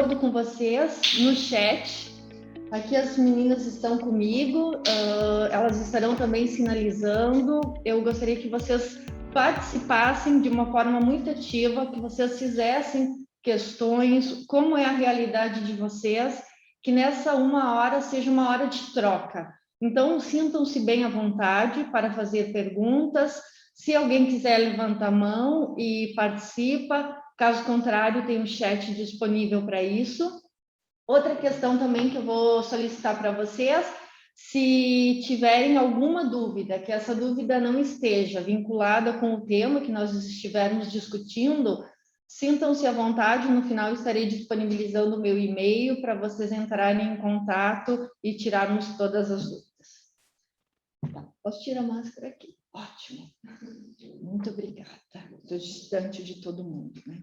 acordo com vocês no chat. Aqui as meninas estão comigo, elas estarão também sinalizando. Eu gostaria que vocês participassem de uma forma muito ativa, que vocês fizessem questões, como é a realidade de vocês, que nessa 1 hora seja uma hora de troca. Então, sintam-se bem à vontade para fazer perguntas. Se alguém quiser levantar a mão e participa, caso contrário, tem um chat disponível para isso. Outra questão também que eu vou solicitar para vocês, se tiverem alguma dúvida, que essa dúvida não esteja vinculada com o tema que nós estivermos discutindo, sintam-se à vontade, no final estarei disponibilizando o meu e-mail para vocês entrarem em contato e tirarmos todas as dúvidas. Tá, posso tirar a máscara aqui? Ótimo. Muito obrigada. Estou distante de todo mundo, né?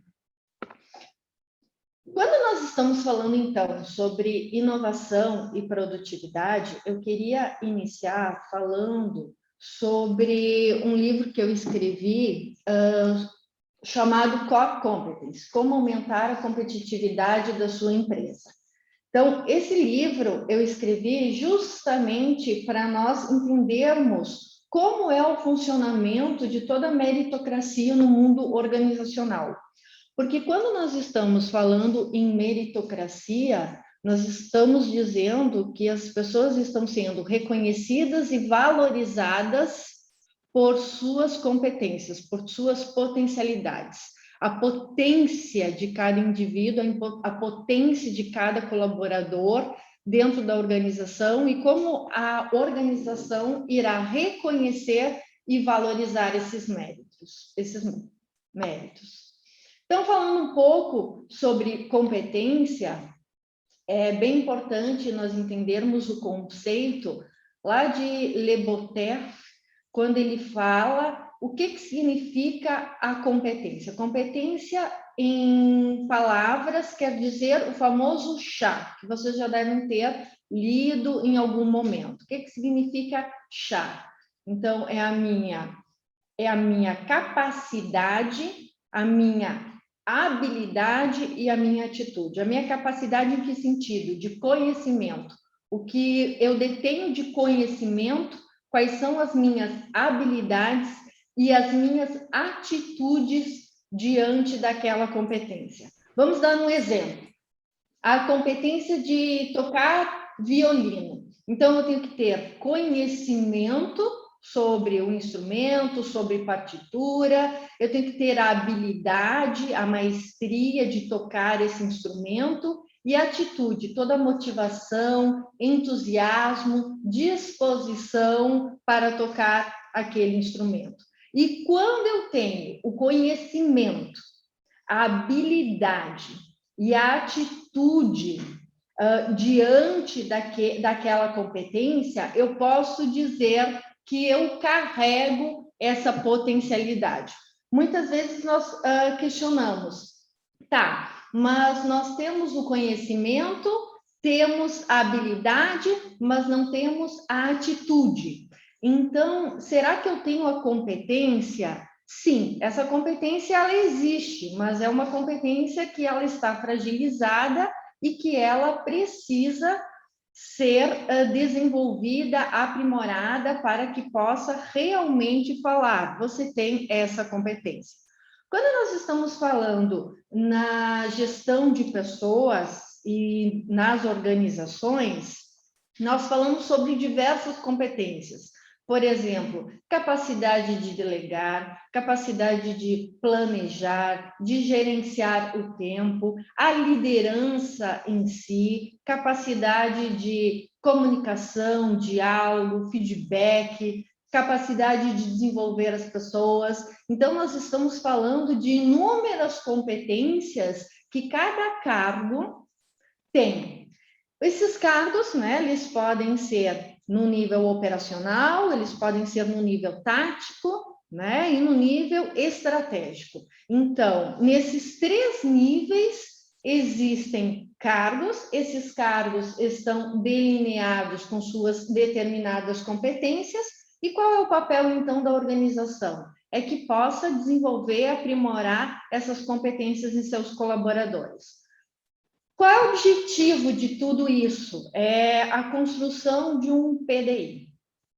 Quando nós estamos falando, então, sobre inovação e produtividade, eu queria iniciar falando sobre um livro que eu escrevi chamado Core Competence, Como Aumentar a Competitividade da Sua Empresa. Então, esse livro eu escrevi justamente para nós entendermos como é o funcionamento de toda a meritocracia no mundo organizacional. Porque quando nós estamos falando em meritocracia, nós estamos dizendo que as pessoas estão sendo reconhecidas e valorizadas por suas competências, por suas potencialidades. A potência de cada indivíduo, a potência de cada colaborador dentro da organização e como a organização irá reconhecer e valorizar esses méritos. Então, falando um pouco sobre competência, é bem importante nós entendermos o conceito lá de Le Botev, quando ele fala o que significa a competência. Competência, em palavras, quer dizer o famoso chá, que vocês já devem ter lido em algum momento. O que significa chá? Então, é a minha capacidade, a minha habilidade e a minha atitude. A minha capacidade em que sentido? De conhecimento. O que eu detenho de conhecimento, quais são as minhas habilidades e as minhas atitudes diante daquela competência. Vamos dar um exemplo. A competência de tocar violino. Então, eu tenho que ter conhecimento sobre o instrumento, sobre partitura, eu tenho que ter a habilidade, a maestria de tocar esse instrumento e a atitude, toda a motivação, entusiasmo, disposição para tocar aquele instrumento. E quando eu tenho o conhecimento, a habilidade e a atitude diante daquela competência, eu posso dizer que eu carrego essa potencialidade. Muitas vezes nós questionamos, tá, mas nós temos o conhecimento, temos a habilidade, mas não temos a atitude. Então, será que eu tenho a competência? Sim, essa competência ela existe, mas é uma competência que ela está fragilizada e que ela precisa ser desenvolvida, aprimorada, para que possa realmente falar, você tem essa competência. Quando nós estamos falando na gestão de pessoas e nas organizações, nós falamos sobre diversas competências. Por exemplo, capacidade de delegar, capacidade de planejar, de gerenciar o tempo, a liderança em si, capacidade de comunicação, diálogo, feedback, capacidade de desenvolver as pessoas. Então, nós estamos falando de inúmeras competências que cada cargo tem. Esses cargos, né, eles podem ser no nível operacional, eles podem ser no nível tático, né, e no nível estratégico. Então, nesses 3 níveis existem cargos, esses cargos estão delineados com suas determinadas competências, e qual é o papel, então, da organização? É que possa desenvolver, aprimorar essas competências em seus colaboradores. Qual é o objetivo de tudo isso? É a construção de um PDI,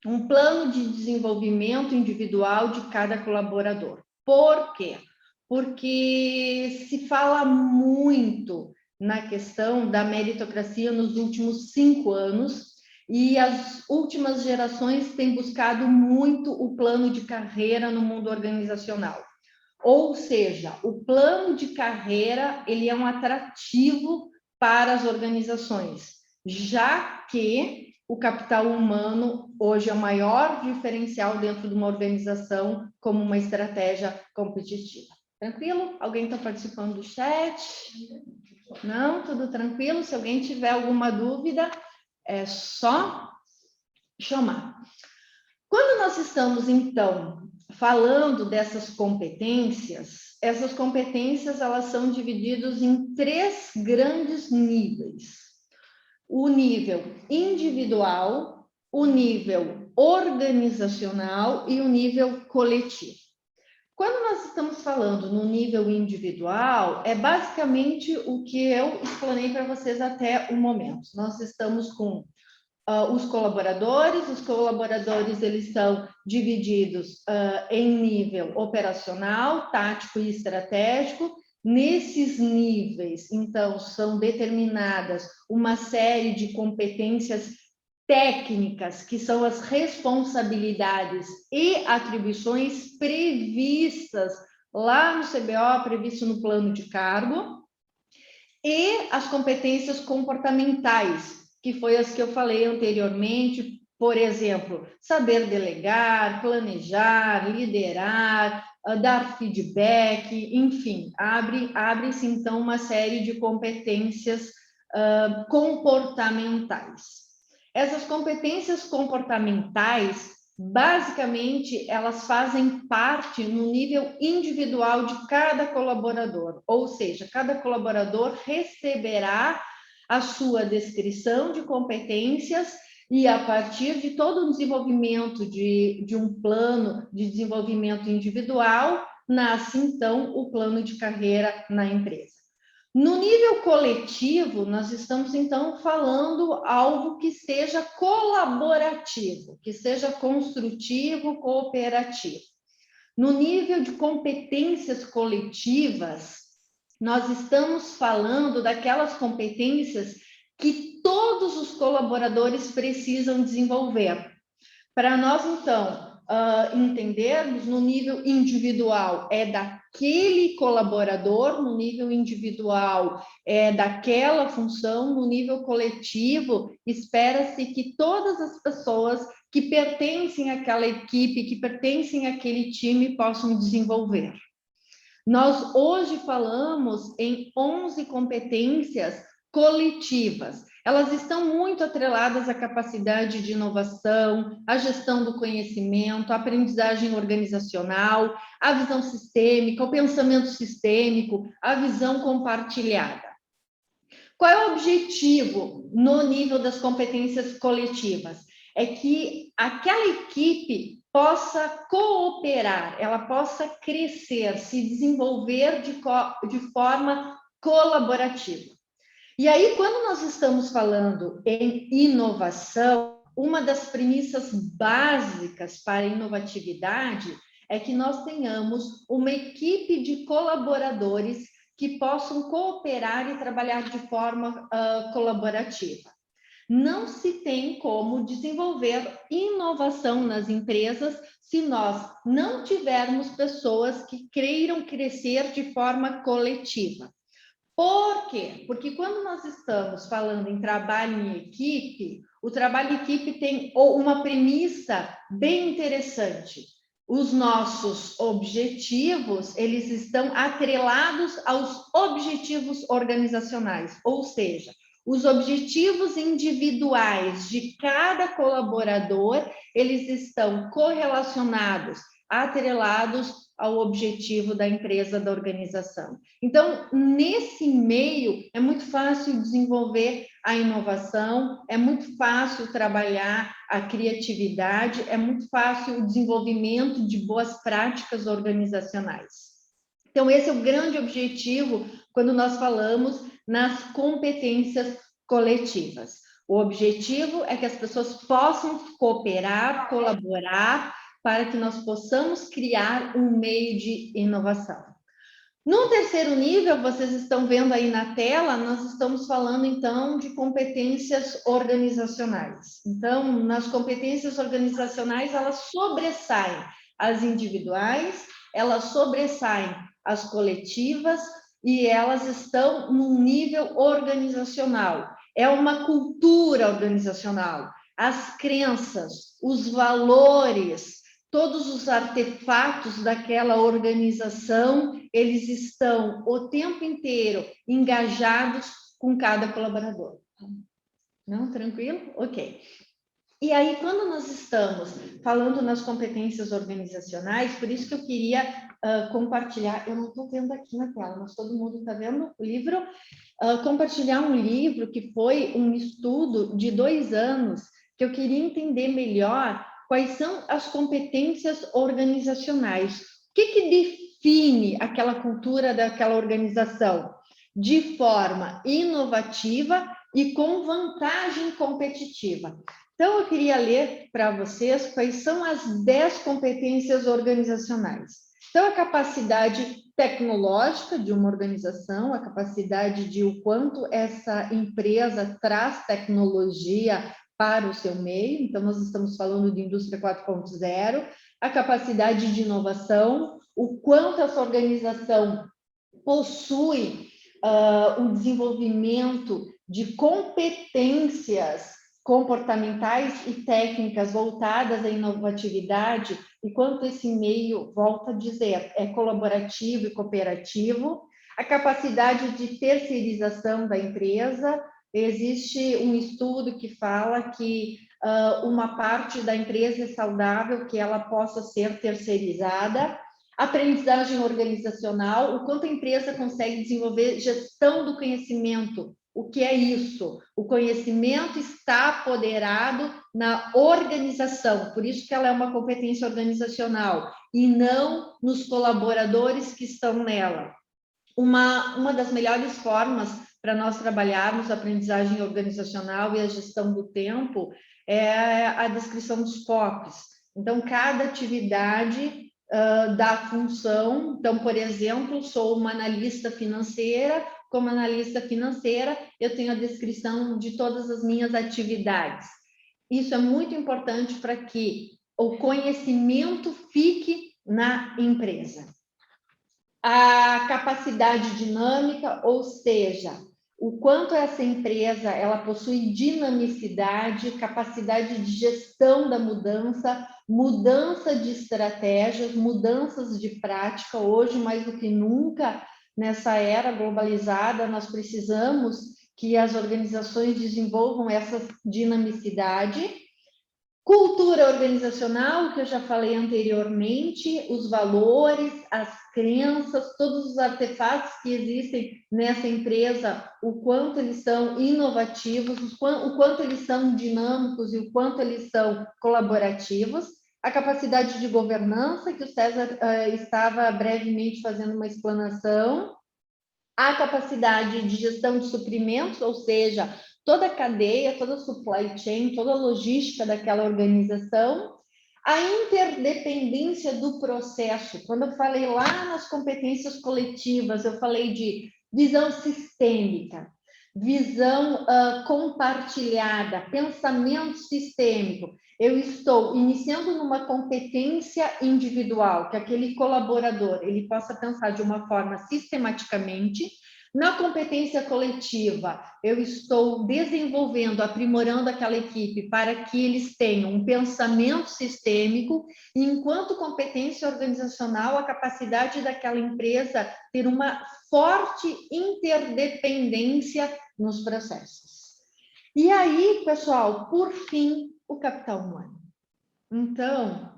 um plano de desenvolvimento individual de cada colaborador. Por quê? Porque se fala muito na questão da meritocracia nos últimos 5 anos, e as últimas gerações têm buscado muito o plano de carreira no mundo organizacional. Ou seja, o plano de carreira ele é um atrativo para as organizações, já que o capital humano hoje é o maior diferencial dentro de uma organização como uma estratégia competitiva. Tranquilo? Alguém está participando do chat? Não? Tudo tranquilo? Se alguém tiver alguma dúvida, é só chamar. Quando nós estamos, então, falando dessas competências, essas competências elas são divididas em 3 grandes níveis. O nível individual, o nível organizacional e o nível coletivo. Quando nós estamos falando no nível individual, é basicamente o que eu explanei para vocês até o momento. Nós estamos com os colaboradores eles são divididos em nível operacional, tático e estratégico. Nesses níveis, então, são determinadas uma série de competências técnicas, que são as responsabilidades e atribuições previstas lá no CBO, previsto no plano de cargo, e as competências comportamentais, que foi as que eu falei anteriormente, por exemplo, saber delegar, planejar, liderar, dar feedback, enfim, abre-se então uma série de competências comportamentais. Essas competências comportamentais, basicamente, elas fazem parte no nível individual de cada colaborador, ou seja, cada colaborador receberá a sua descrição de competências e, a partir de todo o desenvolvimento de um plano de desenvolvimento individual, nasce, então, o plano de carreira na empresa. No nível coletivo, nós estamos, então, falando algo que seja colaborativo, que seja construtivo, cooperativo. No nível de competências coletivas, nós estamos falando daquelas competências que todos os colaboradores precisam desenvolver. Para nós, então, entendermos, no nível individual é daquele colaborador, no nível individual é daquela função, no nível coletivo, espera-se que todas as pessoas que pertencem àquela equipe, que pertencem àquele time, possam desenvolver. Nós hoje falamos em 11 competências coletivas. Elas estão muito atreladas à capacidade de inovação, à gestão do conhecimento, à aprendizagem organizacional, à visão sistêmica, ao pensamento sistêmico, à visão compartilhada. Qual é o objetivo no nível das competências coletivas? É que aquela equipe possa cooperar, ela possa crescer, se desenvolver de forma colaborativa. E aí, quando nós estamos falando em inovação, uma das premissas básicas para a inovatividade é que nós tenhamos uma equipe de colaboradores que possam cooperar e trabalhar de forma colaborativa. Não se tem como desenvolver inovação nas empresas se nós não tivermos pessoas que queiram crescer de forma coletiva. Por quê? Porque quando nós estamos falando em trabalho em equipe, o trabalho em equipe tem uma premissa bem interessante. Os nossos objetivos, eles estão atrelados aos objetivos organizacionais, ou seja, os objetivos individuais de cada colaborador, eles estão correlacionados, atrelados ao objetivo da empresa, da organização. Então, nesse meio, é muito fácil desenvolver a inovação, é muito fácil trabalhar a criatividade, é muito fácil o desenvolvimento de boas práticas organizacionais. Então, esse é o grande objetivo quando nós falamos nas competências coletivas. O objetivo é que as pessoas possam cooperar, colaborar, para que nós possamos criar um meio de inovação. No terceiro nível, vocês estão vendo aí na tela, nós estamos falando, então, de competências organizacionais. Então, nas competências organizacionais, elas sobressaem as individuais, elas sobressaem as coletivas e elas estão num nível organizacional. É uma cultura organizacional. As crenças, os valores, todos os artefatos daquela organização, eles estão o tempo inteiro engajados com cada colaborador. Não? Tranquilo? Ok. E aí, quando nós estamos falando nas competências organizacionais, por isso que eu queria compartilhar, eu não estou vendo aqui na tela, mas todo mundo está vendo o livro, compartilhar um livro que foi um estudo de 2 anos, que eu queria entender melhor quais são as competências organizacionais. O que define aquela cultura daquela organização? De forma inovativa e com vantagem competitiva. Então, eu queria ler para vocês quais são as 10 competências organizacionais. Então, a capacidade tecnológica de uma organização, a capacidade de o quanto essa empresa traz tecnologia para o seu meio. Então, nós estamos falando de indústria 4.0, a capacidade de inovação, o quanto essa organização possui um desenvolvimento de competências comportamentais e técnicas voltadas à inovatividade, e quanto esse meio, volta a dizer, é colaborativo e cooperativo, a capacidade de terceirização da empresa. Existe um estudo que fala que uma parte da empresa é saudável, que ela possa ser terceirizada. Aprendizagem organizacional, o quanto a empresa consegue desenvolver gestão do conhecimento. O que é isso? O conhecimento está apoderado na organização, por isso que ela é uma competência organizacional, e não nos colaboradores que estão nela. Uma das melhores formas para nós trabalharmos a aprendizagem organizacional e a gestão do tempo é a descrição dos POCs. Então, cada atividade da função. Então, por exemplo, sou uma analista financeira. Como analista financeira, eu tenho a descrição de todas as minhas atividades. Isso é muito importante para que o conhecimento fique na empresa. A capacidade dinâmica, ou seja, o quanto essa empresa ela possui dinamicidade, capacidade de gestão da mudança, mudança de estratégias, mudanças de prática. Hoje, mais do que nunca, nessa era globalizada, nós precisamos que as organizações desenvolvam essa dinamicidade. Cultura organizacional, que eu já falei anteriormente, os valores, as crenças, todos os artefatos que existem nessa empresa, o quanto eles são inovativos, o quanto eles são dinâmicos e o quanto eles são colaborativos. A capacidade de governança, que o César estava brevemente fazendo uma explanação. A capacidade de gestão de suprimentos, ou seja, toda a cadeia, toda a supply chain, toda a logística daquela organização. A interdependência do processo. Quando eu falei lá nas competências coletivas, eu falei de visão sistêmica, visão compartilhada, pensamento sistêmico. Eu estou iniciando numa competência individual, que aquele colaborador ele possa pensar de uma forma sistematicamente. Na competência coletiva, eu estou desenvolvendo, aprimorando aquela equipe para que eles tenham um pensamento sistêmico, e enquanto competência organizacional, a capacidade daquela empresa ter uma forte interdependência nos processos. E aí, pessoal, por fim, o capital humano. Então,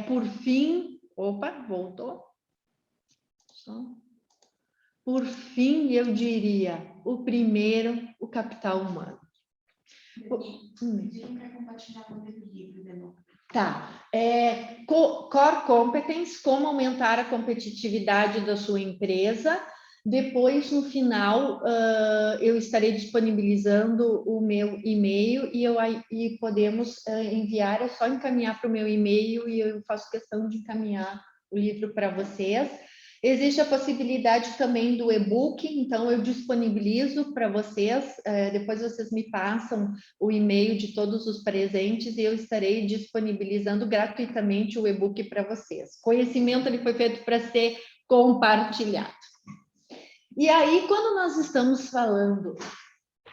por fim... Opa, voltou. Por fim, eu diria, o primeiro, o capital humano. Não quer compartilhar o livro de novo. Tá. Core Competence, como aumentar a competitividade da sua empresa. Depois, no final, eu estarei disponibilizando o meu e-mail e podemos enviar, é só encaminhar para o meu e-mail e eu faço questão de encaminhar o livro para vocês. Existe a possibilidade também do e-book, então eu disponibilizo para vocês, depois vocês me passam o e-mail de todos os presentes e eu estarei disponibilizando gratuitamente o e-book para vocês. Conhecimento ele foi feito para ser compartilhado. E aí, quando nós estamos falando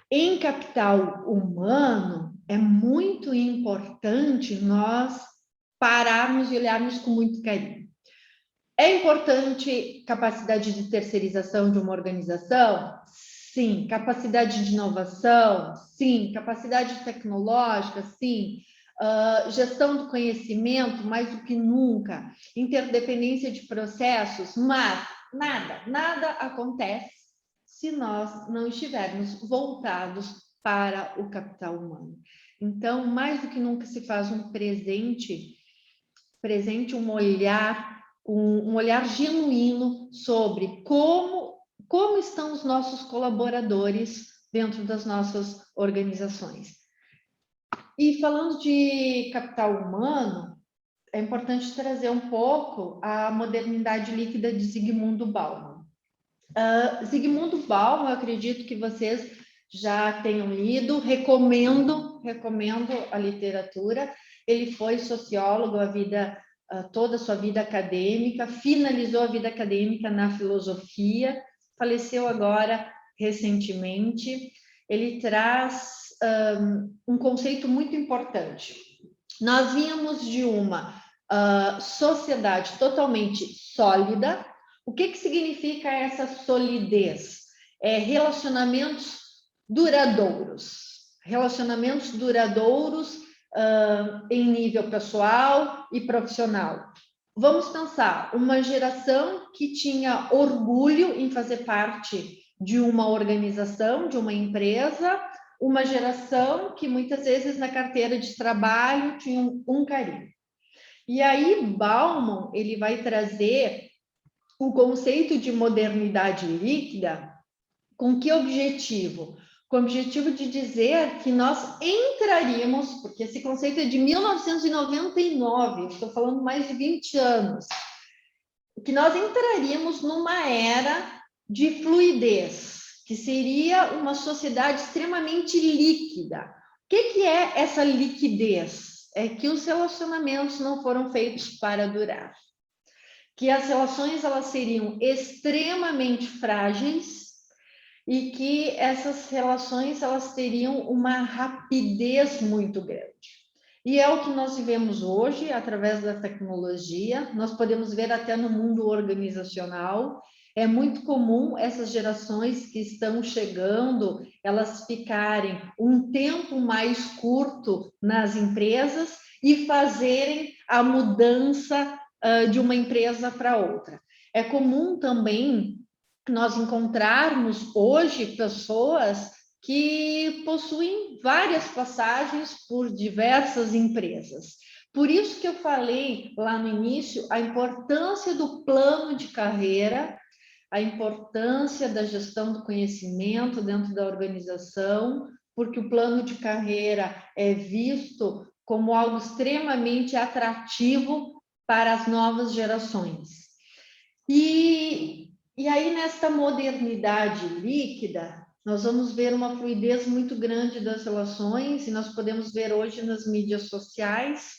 em capital humano, é muito importante nós pararmos e olharmos com muito carinho. É importante capacidade de terceirização de uma organização? Sim. Capacidade de inovação? Sim. Capacidade tecnológica? Sim. Gestão do conhecimento, mais do que nunca. Interdependência de processos, mas nada acontece se nós não estivermos voltados para o capital humano. Então, mais do que nunca se faz um presente, um olhar genuíno sobre como estão os nossos colaboradores dentro das nossas organizações. E falando de capital humano, é importante trazer um pouco a modernidade líquida de Zygmunt Bauman. Zygmunt Bauman, eu acredito que vocês já tenham lido, recomendo a literatura. Ele foi sociólogo toda a sua vida acadêmica, finalizou a vida acadêmica na filosofia, faleceu agora recentemente. Ele traz um conceito muito importante. Nós vínhamos de uma sociedade totalmente sólida. O que significa essa solidez? Relacionamentos duradouros. Relacionamentos duradouros em nível pessoal e profissional. Vamos pensar, uma geração que tinha orgulho em fazer parte de uma organização, de uma empresa, uma geração que muitas vezes na carteira de trabalho tinha um carinho. E aí Bauman, ele vai trazer o conceito de modernidade líquida com que objetivo? Com o objetivo de dizer que nós entraríamos, porque esse conceito é de 1999, estou falando mais de 20 anos, que nós entraríamos numa era de fluidez, que seria uma sociedade extremamente líquida. O que é essa liquidez? É que os relacionamentos não foram feitos para durar, que as relações elas seriam extremamente frágeis e que essas relações elas teriam uma rapidez muito grande. E é o que nós vivemos hoje através da tecnologia, nós podemos ver até no mundo organizacional. É muito comum essas gerações que estão chegando, elas ficarem um tempo mais curto nas empresas e fazerem a mudança de uma empresa para outra. É comum também nós encontrarmos hoje pessoas que possuem várias passagens por diversas empresas. Por isso que eu falei lá no início a importância do plano de carreira, a importância da gestão do conhecimento dentro da organização, porque o plano de carreira é visto como algo extremamente atrativo para as novas gerações. E aí, nesta modernidade líquida, nós vamos ver uma fluidez muito grande das relações, e nós podemos ver hoje nas mídias sociais,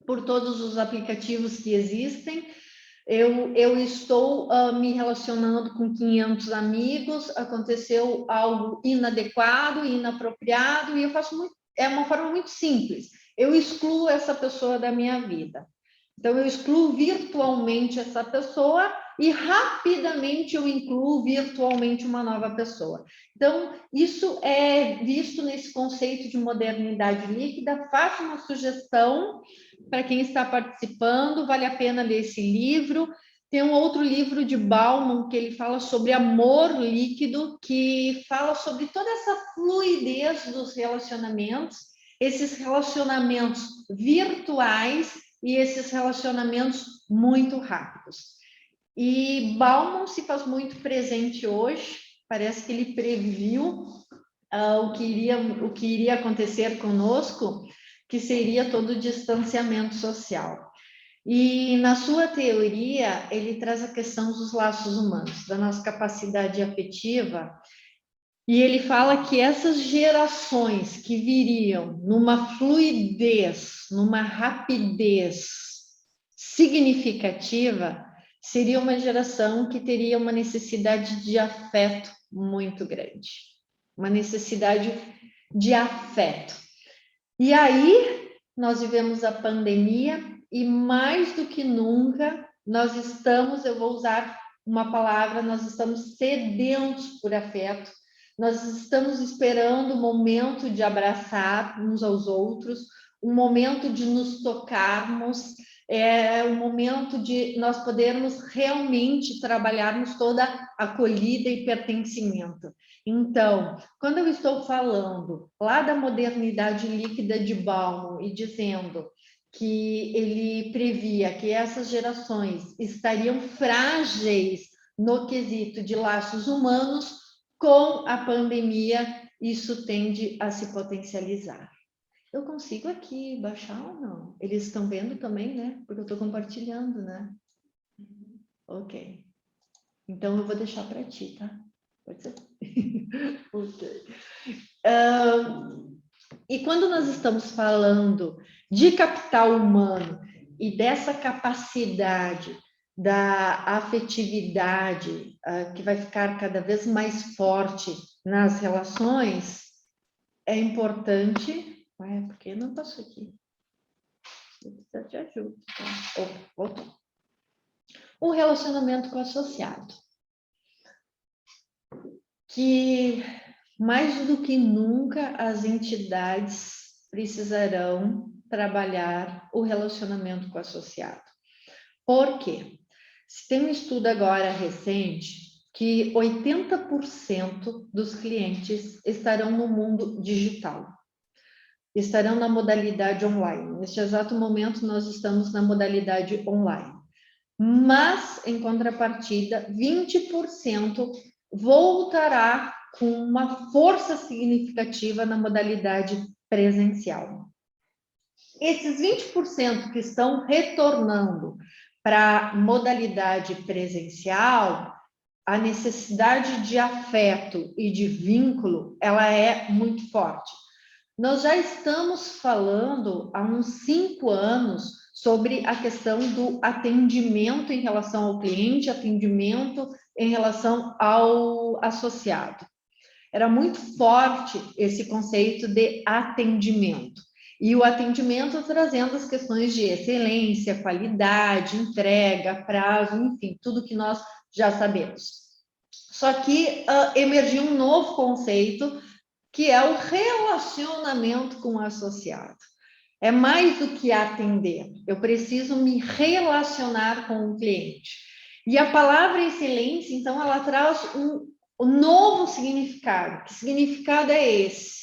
por todos os aplicativos que existem. Eu estou me relacionando com 500 amigos, aconteceu algo inadequado, inapropriado, e eu faço é uma forma muito simples. Eu excluo essa pessoa da minha vida. Então, eu excluo virtualmente essa pessoa e rapidamente eu incluo virtualmente uma nova pessoa. Então, isso é visto nesse conceito de modernidade líquida. Faço uma sugestão para quem está participando, vale a pena ler esse livro. Tem um outro livro de Bauman que ele fala sobre amor líquido, que fala sobre toda essa fluidez dos relacionamentos, esses relacionamentos virtuais e esses relacionamentos muito rápidos. E Bauman se faz muito presente hoje, parece que ele previu o que iria acontecer conosco, que seria todo o distanciamento social. E na sua teoria, ele traz a questão dos laços humanos, da nossa capacidade afetiva, e ele fala que essas gerações que viriam numa fluidez, numa rapidez significativa, seria uma geração que teria uma necessidade de afeto muito grande, uma necessidade de afeto. E aí nós vivemos a pandemia e mais do que nunca nós estamos, eu vou usar uma palavra, nós estamos sedentos por afeto, nós estamos esperando o momento de abraçar uns aos outros, um momento de nos tocarmos, um momento de nós podermos realmente trabalharmos toda acolhida e pertencimento. Então, quando eu estou falando lá da modernidade líquida de Bauman e dizendo que ele previa que essas gerações estariam frágeis no quesito de laços humanos, com a pandemia, isso tende a se potencializar. Eu consigo aqui baixar ou não? Eles estão vendo também, né? Porque eu estou compartilhando, né? Ok. Então, eu vou deixar para ti, tá? Pode ser? Ok. E quando nós estamos falando de capital humano e dessa capacidade da afetividade que vai ficar cada vez mais forte nas relações, é importante... Ué, por que não passou aqui? Eu preciso de ajuda. Tá? Voltou. O relacionamento com o associado. Que mais do que nunca as entidades precisarão trabalhar o relacionamento com o associado. Por quê? Se tem um estudo agora recente que 80% dos clientes estarão no mundo digital, estarão na modalidade online. Neste exato momento, nós estamos na modalidade online. Mas, em contrapartida, 20% voltará com uma força significativa na modalidade presencial. Esses 20% que estão retornando para a modalidade presencial, a necessidade de afeto e de vínculo, ela é muito forte. Nós já estamos falando há uns 5 anos sobre a questão do atendimento em relação ao cliente, atendimento em relação ao associado. Era muito forte esse conceito de atendimento. E o atendimento trazendo as questões de excelência, qualidade, entrega, prazo, enfim, tudo que nós já sabemos. Só que emergiu um novo conceito, que é o relacionamento com o associado. É mais do que atender, eu preciso me relacionar com o cliente. E a palavra excelência, então, ela traz um novo significado. Que significado é esse?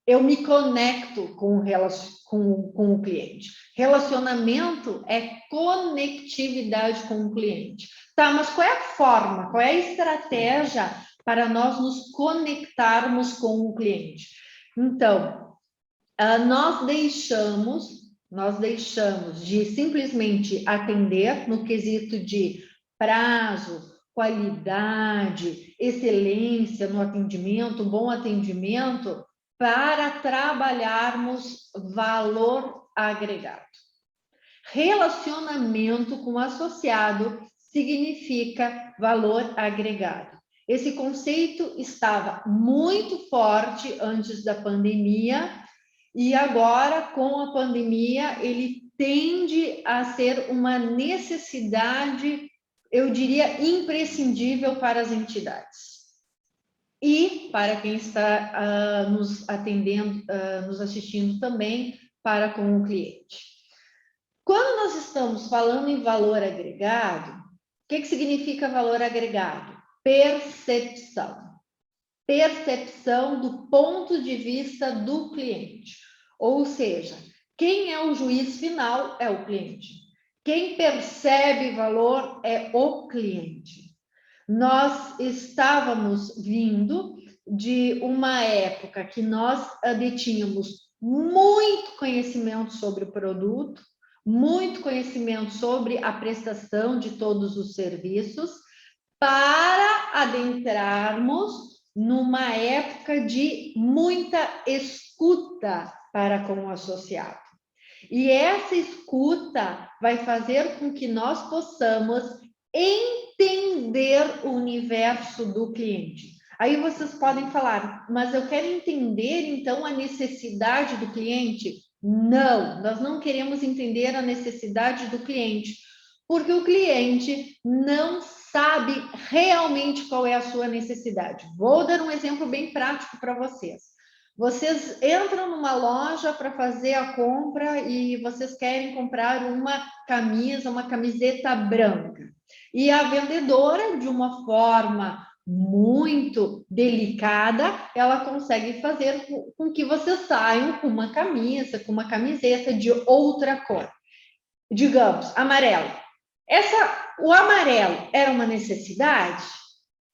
Eu me conecto com o cliente. Relacionamento é conectividade com o cliente. Tá, mas qual é a forma, qual é a estratégia para nós nos conectarmos com o cliente? Então, nós deixamos de simplesmente atender no quesito de prazo, qualidade, excelência no atendimento, bom atendimento, para trabalharmos valor agregado. Relacionamento com associado significa valor agregado. Esse conceito estava muito forte antes da pandemia e agora, com a pandemia, ele tende a ser uma necessidade, eu diria, imprescindível para as entidades. E para quem está nos atendendo, nos assistindo também, para com o cliente. Quando nós estamos falando em valor agregado, o que significa valor agregado? Percepção. Percepção do ponto de vista do cliente. Ou seja, quem é o juiz final é o cliente. Quem percebe valor é o cliente. Nós estávamos vindo de uma época que nós detínhamos muito conhecimento sobre o produto, muito conhecimento sobre a prestação de todos os serviços, para adentrarmos numa época de muita escuta para com o associado. E essa escuta vai fazer com que nós possamos entender o universo do cliente. Aí vocês podem falar, mas eu quero entender então a necessidade do cliente? Não, nós não queremos entender a necessidade do cliente, porque o cliente não sabe realmente qual é a sua necessidade. Vou dar um exemplo bem prático para vocês. Vocês entram numa loja para fazer a compra e vocês querem comprar uma camisa, uma camiseta branca. E a vendedora, de uma forma muito delicada, ela consegue fazer com que vocês saiam com uma camisa, com uma camiseta de outra cor. Digamos, amarelo. O amarelo era uma necessidade?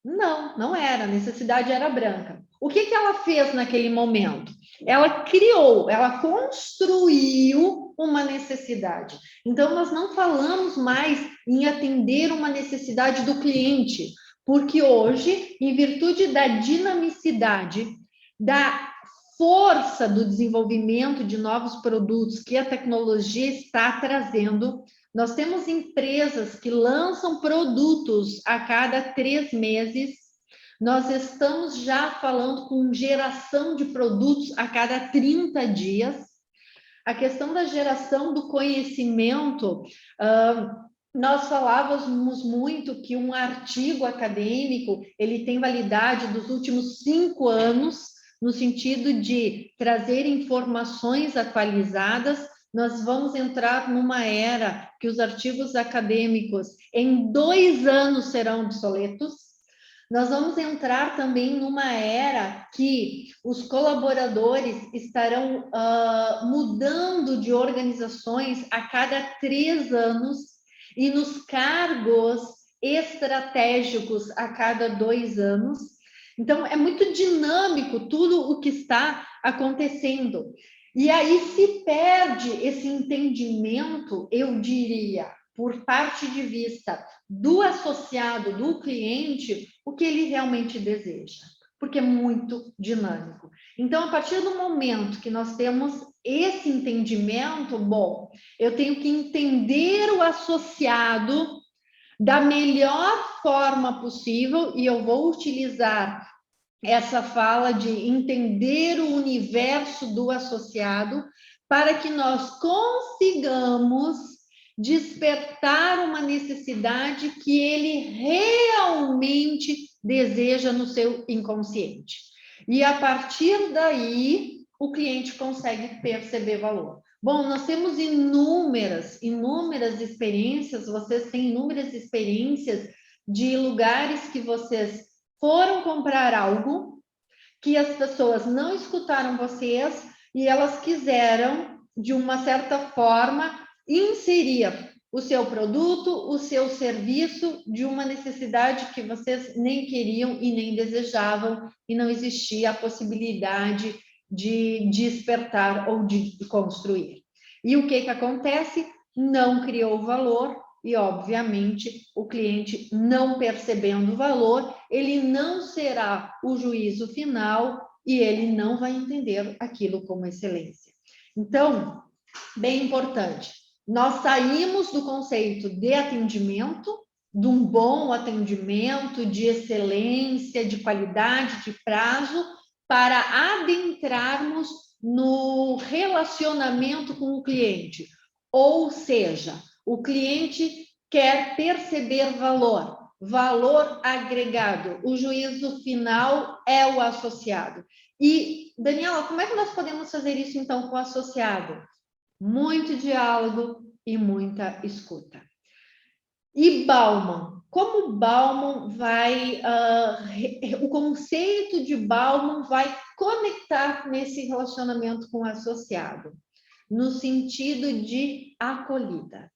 Não, não era. A necessidade era branca. O que ela fez naquele momento? Ela criou, ela construiu uma necessidade. Então, nós não falamos mais em atender uma necessidade do cliente, porque hoje, em virtude da dinamicidade, da força do desenvolvimento de novos produtos que a tecnologia está trazendo, nós temos empresas que lançam produtos a cada 3 meses. Nós estamos já falando com geração de produtos a cada 30 dias. A questão da geração do conhecimento, nós falávamos muito que um artigo acadêmico, ele tem validade dos últimos 5 anos, no sentido de trazer informações atualizadas. Nós vamos entrar numa era que os artigos acadêmicos em 2 anos serão obsoletos. Nós vamos entrar também numa era que os colaboradores estarão mudando de organizações a cada 3 anos e nos cargos estratégicos a cada 2 anos. Então, é muito dinâmico tudo o que está acontecendo. E aí se perde esse entendimento, eu diria, por parte de vista do associado, do cliente, o que ele realmente deseja, porque é muito dinâmico. Então, a partir do momento que nós temos esse entendimento, bom, eu tenho que entender o associado da melhor forma possível, e eu vou utilizar essa fala de entender o universo do associado para que nós consigamos despertar uma necessidade que ele realmente deseja no seu inconsciente. E a partir daí, o cliente consegue perceber valor. Bom, nós temos inúmeras experiências, vocês têm inúmeras experiências de lugares que vocês foram comprar algo, que as pessoas não escutaram vocês e elas quiseram, de uma certa forma, inserir o seu produto, o seu serviço de uma necessidade que vocês nem queriam e nem desejavam, e não existia a possibilidade de despertar ou de construir. E o que acontece? Não criou valor. E, obviamente, o cliente não percebendo o valor, ele não será o juízo final e ele não vai entender aquilo como excelência. Então, bem importante, nós saímos do conceito de atendimento, de um bom atendimento, de excelência, de qualidade, de prazo, para adentrarmos no relacionamento com o cliente. Ou seja, o cliente quer perceber valor agregado. O juízo final é o associado. E, Daniela, como é que nós podemos fazer isso, então, com o associado? Muito diálogo e muita escuta. E Bauman, como Bauman vai... o conceito de Bauman vai conectar nesse relacionamento com o associado, no sentido de acolhida.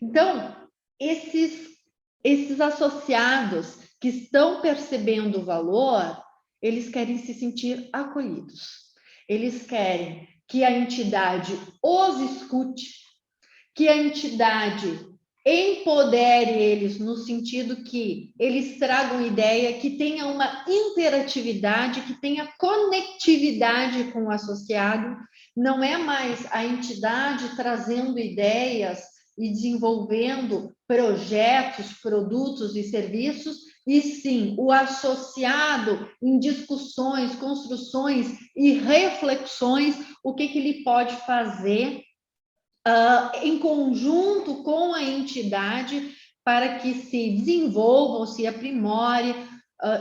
Então, esses associados que estão percebendo o valor, eles querem se sentir acolhidos. Eles querem que a entidade os escute, que a entidade empodere eles no sentido que eles tragam ideia, que tenha uma interatividade, que tenha conectividade com o associado. Não é mais a entidade trazendo ideias e desenvolvendo projetos, produtos e serviços, e sim o associado em discussões, construções e reflexões, o que ele pode fazer em conjunto com a entidade para que se desenvolva ou se aprimore,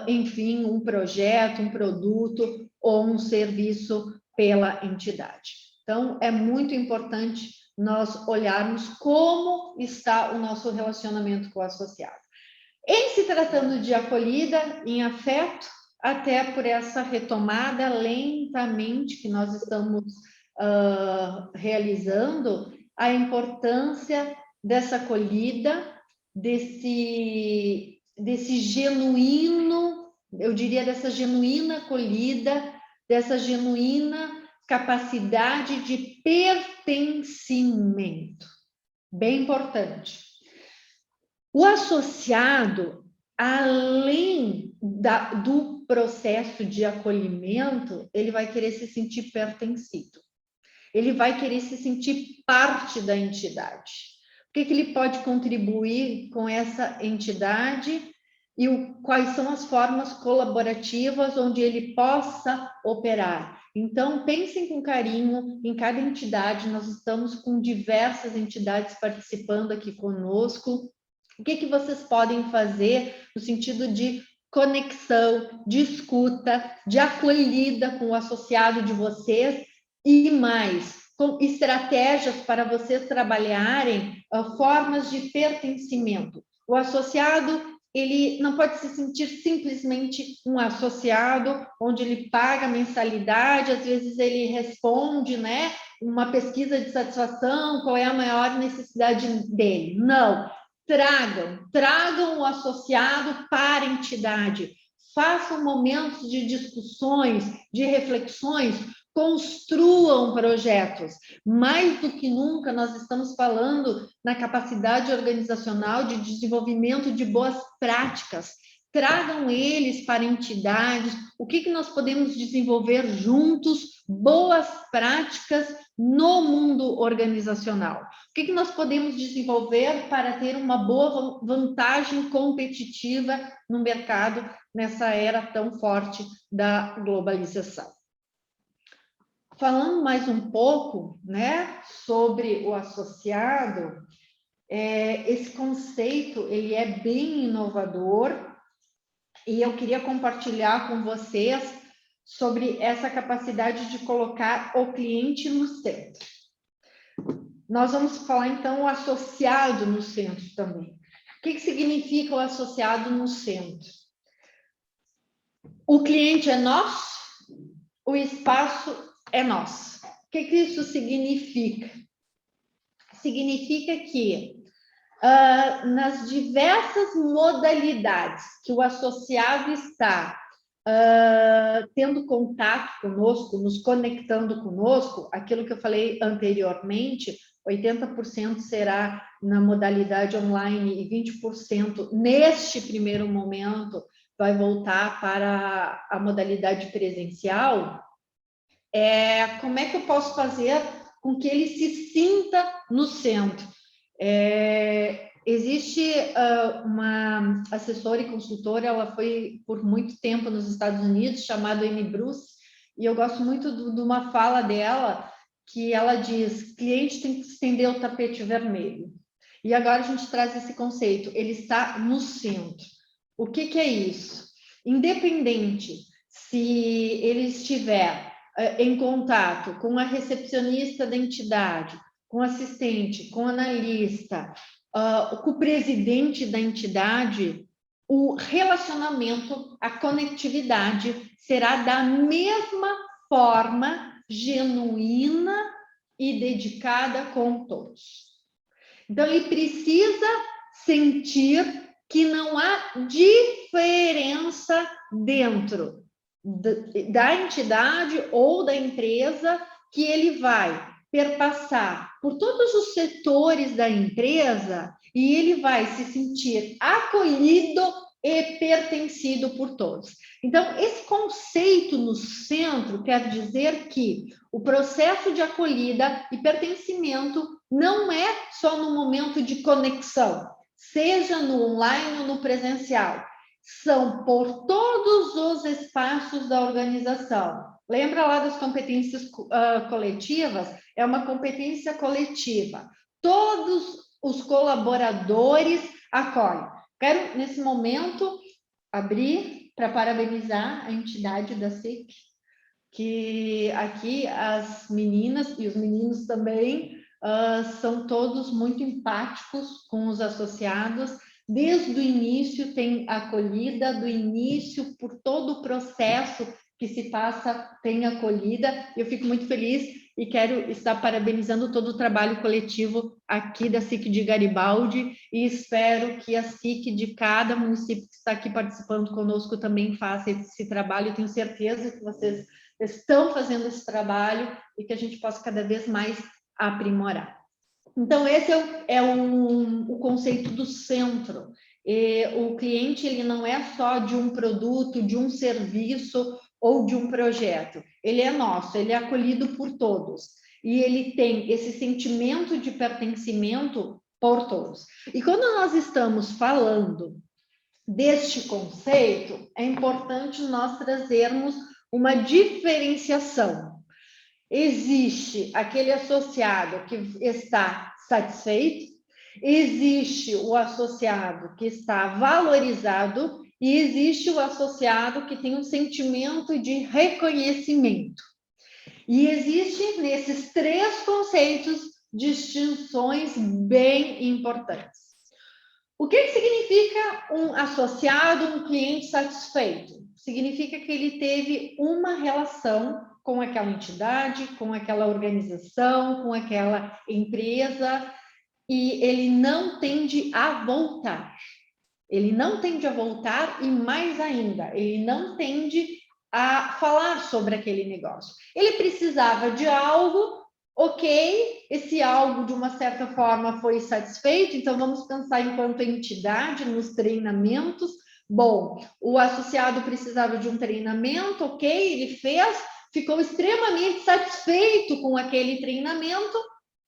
enfim, um projeto, um produto ou um serviço pela entidade. Então, é muito importante nós olharmos como está o nosso relacionamento com o associado. Em se tratando de acolhida, em afeto, até por essa retomada lentamente que nós estamos realizando, a importância dessa acolhida, desse genuíno, eu diria, dessa genuína acolhida, dessa genuína capacidade de pertencimento. Bem importante. O associado, além do processo de acolhimento, ele vai querer se sentir pertencido. Ele vai querer se sentir parte da entidade. O que ele pode contribuir com essa entidade e quais são as formas colaborativas onde ele possa operar. Então, pensem com carinho em cada entidade. Nós estamos com diversas entidades participando aqui conosco. O que vocês podem fazer no sentido de conexão, de escuta, de acolhida com o associado de vocês e mais, com estratégias para vocês trabalharem formas de pertencimento. O associado, ele não pode se sentir simplesmente um associado, onde ele paga mensalidade, às vezes ele responde, né, uma pesquisa de satisfação, qual é a maior necessidade dele. Não. Tragam o associado para a entidade, façam momentos de discussões, de reflexões, construam projetos. Mais do que nunca, nós estamos falando na capacidade organizacional de desenvolvimento de boas práticas. Tragam eles para entidades, o que nós podemos desenvolver juntos, boas práticas no mundo organizacional. O que nós podemos desenvolver para ter uma boa vantagem competitiva no mercado nessa era tão forte da globalização. Falando mais um pouco, né, sobre o associado, esse conceito ele é bem inovador e eu queria compartilhar com vocês sobre essa capacidade de colocar o cliente no centro. Nós vamos falar, então, o associado no centro também. O que significa o associado no centro? O cliente é nosso, o espaço é nosso. O que isso significa? Significa que nas diversas modalidades que o associado está tendo contato conosco, nos conectando conosco, aquilo que eu falei anteriormente, 80% será na modalidade online e 20% neste primeiro momento vai voltar para a modalidade presencial. Como é que eu posso fazer com que ele se sinta no centro? Existe uma assessora e consultora, ela foi por muito tempo nos Estados Unidos, chamada Amy Bruce, e eu gosto muito de uma fala dela, que ela diz, cliente tem que estender o tapete vermelho. E agora a gente traz esse conceito, ele está no centro. O que é isso? Independente se ele estiver em contato com a recepcionista da entidade, com o assistente, com o analista, com o presidente da entidade, o relacionamento, a conectividade será da mesma forma genuína e dedicada com todos. Então, ele precisa sentir que não há diferença dentro da entidade ou da empresa, que ele vai perpassar por todos os setores da empresa e ele vai se sentir acolhido e pertencido por todos. Então, esse conceito no centro quer dizer que o processo de acolhida e pertencimento não é só no momento de conexão, seja no online ou no presencial, são por todos os espaços da organização. Lembra lá das competências coletivas? É uma competência coletiva. Todos os colaboradores acolhem. Quero, nesse momento, abrir para parabenizar a entidade da SIC, que aqui as meninas e os meninos também são todos muito empáticos com os associados. Desde o início tem acolhida, do início por todo o processo que se passa tem acolhida. Eu fico muito feliz e quero estar parabenizando todo o trabalho coletivo aqui da SIC de Garibaldi e espero que a SIC de cada município que está aqui participando conosco também faça esse trabalho. Eu tenho certeza que vocês estão fazendo esse trabalho e que a gente possa cada vez mais aprimorar. Então, esse é o conceito do centro. E o cliente ele não é só de um produto, de um serviço ou de um projeto. Ele é nosso, ele é acolhido por todos. E ele tem esse sentimento de pertencimento por todos. E quando nós estamos falando deste conceito, é importante nós trazermos uma diferenciação. Existe aquele associado que está satisfeito, existe o associado que está valorizado e existe o associado que tem um sentimento de reconhecimento. E existe nesses três conceitos distinções bem importantes. O que significa um associado, um cliente satisfeito? Significa que ele teve uma relação com aquela entidade, com aquela organização, com aquela empresa, e ele não tende a voltar. Ele não tende a voltar e, mais ainda, ele não tende a falar sobre aquele negócio. Ele precisava de algo, ok, esse algo, de uma certa forma, foi satisfeito, então vamos pensar enquanto entidade nos treinamentos. Bom, o associado precisava de um treinamento, ok, ele fez, ficou extremamente satisfeito com aquele treinamento,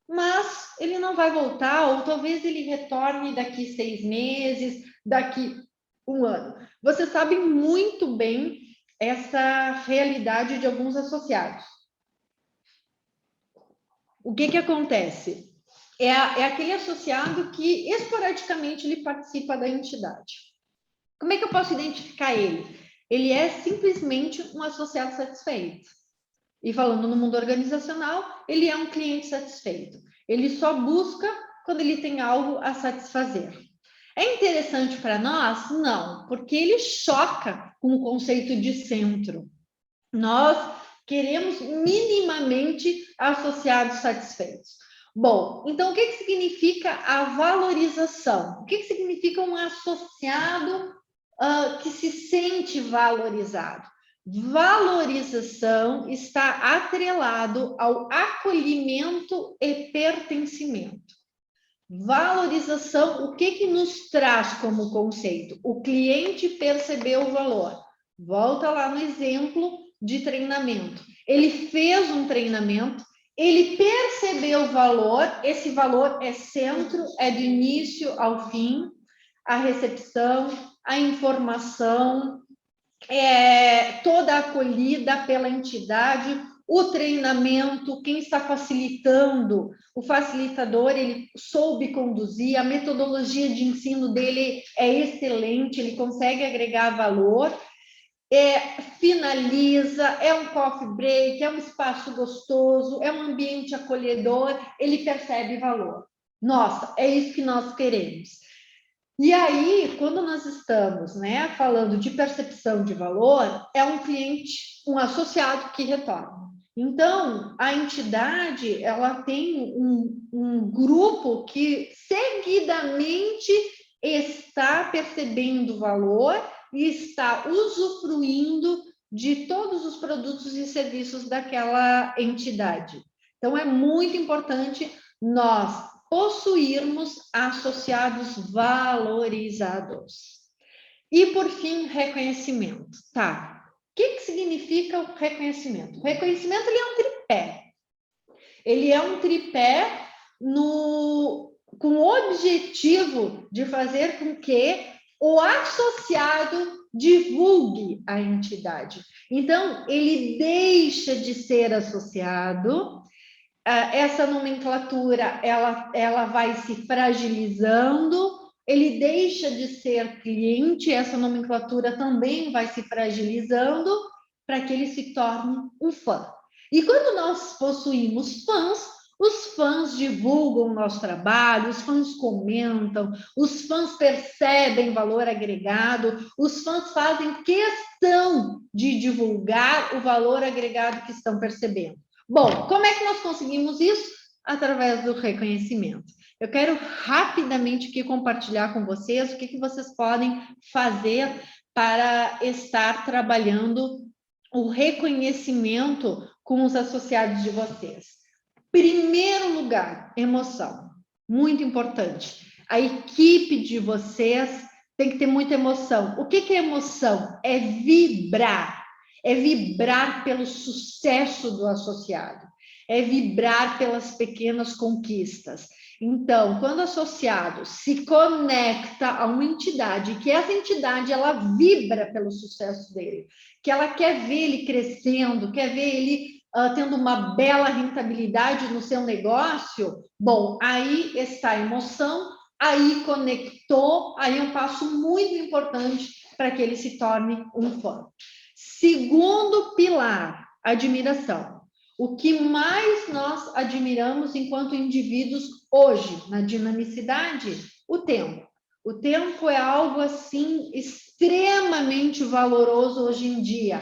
mas ele não vai voltar, ou talvez ele retorne daqui 6 meses, daqui 1 ano. Você sabe muito bem essa realidade de alguns associados. O que acontece? É aquele associado que esporadicamente ele participa da entidade. Como é que eu posso identificar ele? Ele é simplesmente um associado satisfeito. E falando no mundo organizacional, ele é um cliente satisfeito. Ele só busca quando ele tem algo a satisfazer. É interessante para nós? Não, porque ele choca com o conceito de centro. Nós queremos minimamente associados satisfeitos. Bom, então o que significa a valorização? O que significa um associado que se sente valorizado? Valorização está atrelado ao acolhimento e pertencimento. Valorização, o que nos traz como conceito? O cliente percebeu o valor. Volta lá no exemplo de treinamento. Ele fez um treinamento, ele percebeu o valor, esse valor é centro, é do início ao fim, a recepção, a informação, toda a acolhida pela entidade, o treinamento, quem está facilitando, o facilitador, ele soube conduzir, a metodologia de ensino dele é excelente, ele consegue agregar valor, finaliza, é um coffee break, é um espaço gostoso, é um ambiente acolhedor, ele percebe valor. Nossa, é isso que nós queremos. E aí, quando nós estamos falando de percepção de valor, é um cliente, um associado que retorna. Então, a entidade, ela tem um grupo que seguidamente está percebendo valor e está usufruindo de todos os produtos e serviços daquela entidade. Então, é muito importante nós possuirmos associados valorizados. E, por fim, reconhecimento. Tá. O que significa o reconhecimento? O reconhecimento ele é um tripé. Ele é um tripé com o objetivo de fazer com que o associado divulgue a entidade. Então, ele deixa de ser associado, essa nomenclatura ela vai se fragilizando, ele deixa de ser cliente, essa nomenclatura também vai se fragilizando para que ele se torne um fã. E quando nós possuímos fãs, os fãs divulgam o nosso trabalho, os fãs comentam, os fãs percebem valor agregado, os fãs fazem questão de divulgar o valor agregado que estão percebendo. Bom, como é que nós conseguimos isso? Através do reconhecimento. Eu quero rapidamente aqui compartilhar com vocês o que vocês podem fazer para estar trabalhando o reconhecimento com os associados de vocês. Primeiro lugar, emoção. Muito importante. A equipe de vocês tem que ter muita emoção. O que é emoção? É vibrar. É vibrar pelo sucesso do associado. É vibrar pelas pequenas conquistas. Então, quando o associado se conecta a uma entidade, que essa entidade ela vibra pelo sucesso dele, que ela quer ver ele crescendo, quer ver ele tendo uma bela rentabilidade no seu negócio, bom, aí está a emoção, aí conectou, aí é um passo muito importante para que ele se torne um fã. Segundo pilar, admiração. O que mais nós admiramos enquanto indivíduos hoje, na dinamicidade? O tempo. O tempo é algo, assim, extremamente valoroso hoje em dia.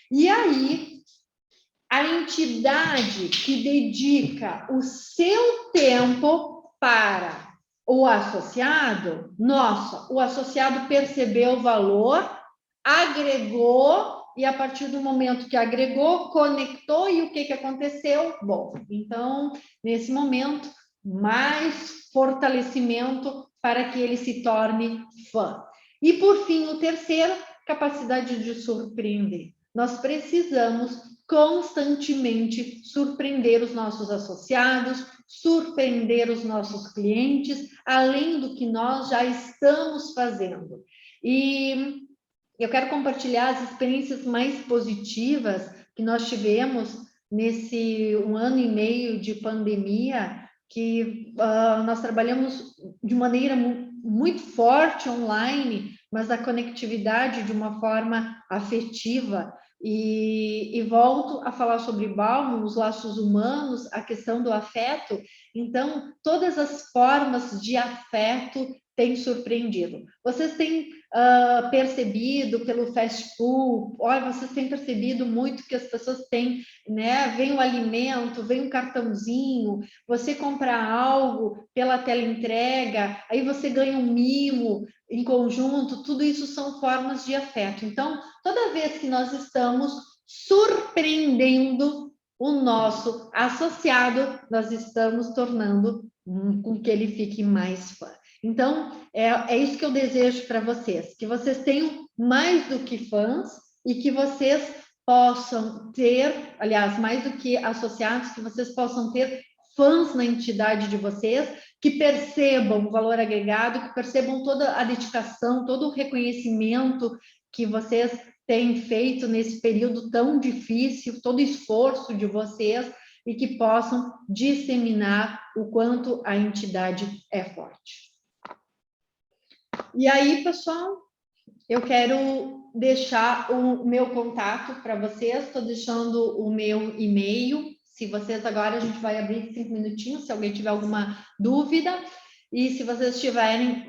E aí, a entidade que dedica o seu tempo para o associado, nossa, o associado percebeu o valor, agregou, e a partir do momento que agregou, conectou, e o que aconteceu? Bom, então, nesse momento, mais fortalecimento para que ele se torne fã. E, por fim, o terceiro, capacidade de surpreender. Nós precisamos constantemente surpreender os nossos associados, surpreender os nossos clientes, além do que nós já estamos fazendo. E eu quero compartilhar as experiências mais positivas que nós tivemos nesse 1 ano e meio de pandemia, que nós trabalhamos de maneira muito forte online, mas a conectividade de uma forma afetiva. E volto a falar sobre Bauman, os laços humanos, a questão do afeto. Então, todas as formas de afeto têm surpreendido. Vocês têm percebido pelo fast food, olha, vocês têm percebido muito que as pessoas têm, né? Vem o alimento, vem um cartãozinho, você compra algo pela teleentrega, aí você ganha um mimo em conjunto, tudo isso são formas de afeto. Então, toda vez que nós estamos surpreendendo o nosso associado, nós estamos tornando com que ele fique mais fã. Então, é isso que eu desejo para vocês, que vocês tenham mais do que fãs e que vocês possam ter, aliás, mais do que associados, que vocês possam ter fãs na entidade de vocês, que percebam o valor agregado, que percebam toda a dedicação, todo o reconhecimento que vocês têm feito nesse período tão difícil, todo o esforço de vocês, e que possam disseminar o quanto a entidade é forte. E aí, pessoal, eu quero deixar o meu contato para vocês, estou deixando o meu e-mail. Se vocês agora, a gente vai abrir 5 minutinhos, se alguém tiver alguma dúvida. E se vocês tiverem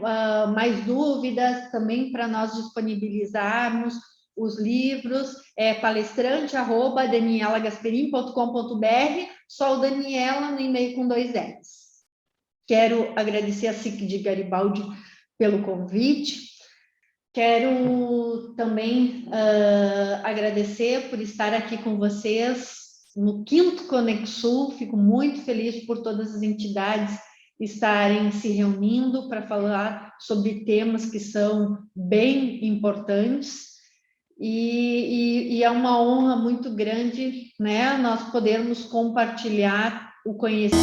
mais dúvidas, também para nós disponibilizarmos os livros, é palestrante@danielagasperin.com.br, só o Daniela no e-mail com 2 L's. Quero agradecer a SIC de Garibaldi pelo convite. Quero também agradecer por estar aqui com vocês no 5º Conexul. Fico muito feliz por todas as entidades estarem se reunindo para falar sobre temas que são bem importantes. E é uma honra muito grande, né, nós podermos compartilhar o conhecimento.